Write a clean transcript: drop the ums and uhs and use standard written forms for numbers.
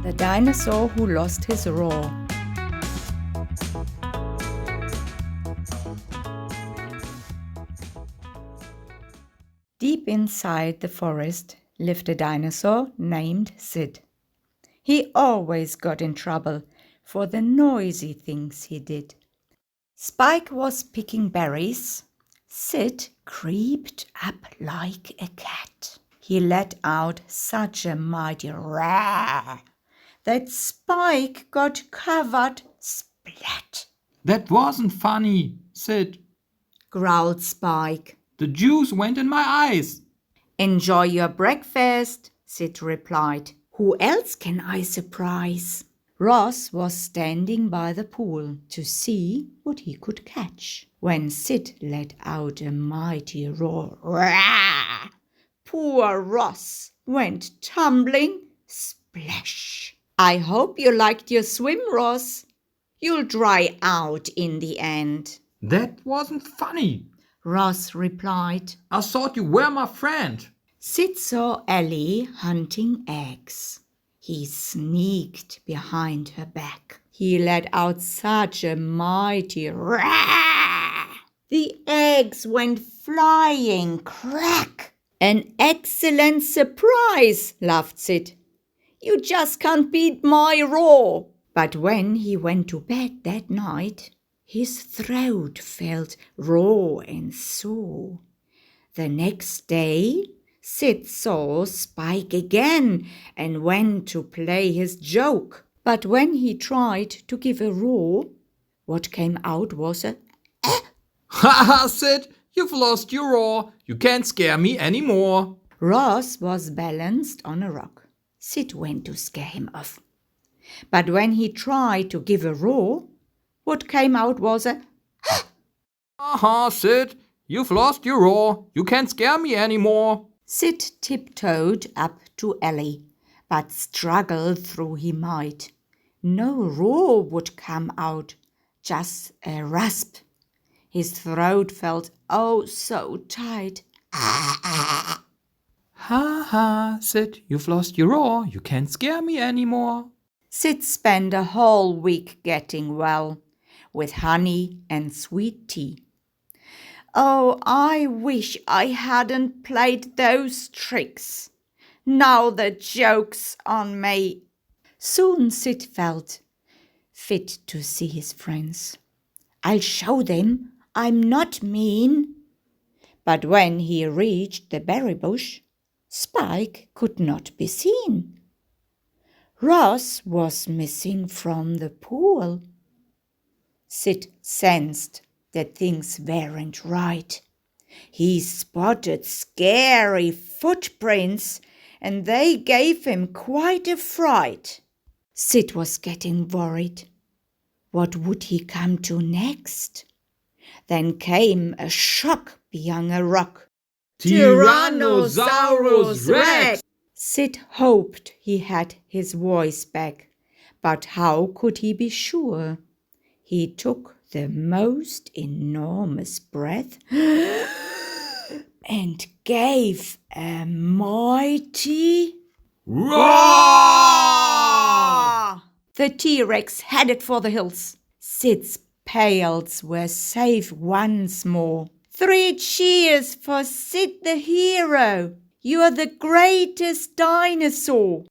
The dinosaur who lost his roar. Deep inside the forest lived a dinosaur named Sid. He always got in trouble for the noisy things he did. Spike was picking berries. Sid creeped up like a cat. He let out such a mighty roar that Spike got covered splat. That wasn't funny, Sid. Growled Spike. The juice went in my eyes. Enjoy your breakfast, Sid replied. Who else can I surprise? Ross was standing by the pool to see what he could catch, when Sid let out a mighty roar. Rah! Poor Ross went tumbling, splash. I hope you liked your swim, Ross. You'll dry out in the end. That wasn't funny, Ross replied. I thought you were my friend. Sid saw Ellie hunting eggs. He sneaked behind her back. He let out such a mighty roar. The eggs went flying crack. An excellent surprise, laughed Sid. You just can't beat my roar. But when he went to bed that night, his throat felt raw and sore. The next day, Sid saw Spike again and went to play his joke. But when he tried to give a roar, what came out was a Ha ha, Sid, you've lost your roar. You can't scare me anymore. Ross was balanced on a rock. Sid went to scare him off. But when he tried to give a roar, what came out was a Aha, Sid, you've lost your roar. You can't scare me anymore. Sid tiptoed up to Ellie, but struggled through he might. No roar would come out, just a rasp. His throat felt oh so tight. Ha ha, Sid, you've lost your roar. You can't scare me anymore. Sid spent a whole week getting well, with honey and sweet tea. Oh, I wish I hadn't played those tricks. Now the joke's on me. Soon Sid felt fit to see his friends. I'll show them I'm not mean. But when he reached the berry bush, Spike could not be seen. Ross was missing from the pool. Sid sensed that things weren't right. He spotted scary footprints, and they gave him quite a fright. Sid was getting worried. What would he come to next? Then came a shock beyond a rock. Tyrannosaurus Rex! Sid hoped he had his voice back, but how could he be sure? He took the most enormous breath and gave a mighty roar! The T-Rex headed for the hills. Sid's pails were safe once more. 3 cheers for Sid the hero. You're the greatest dinosaur.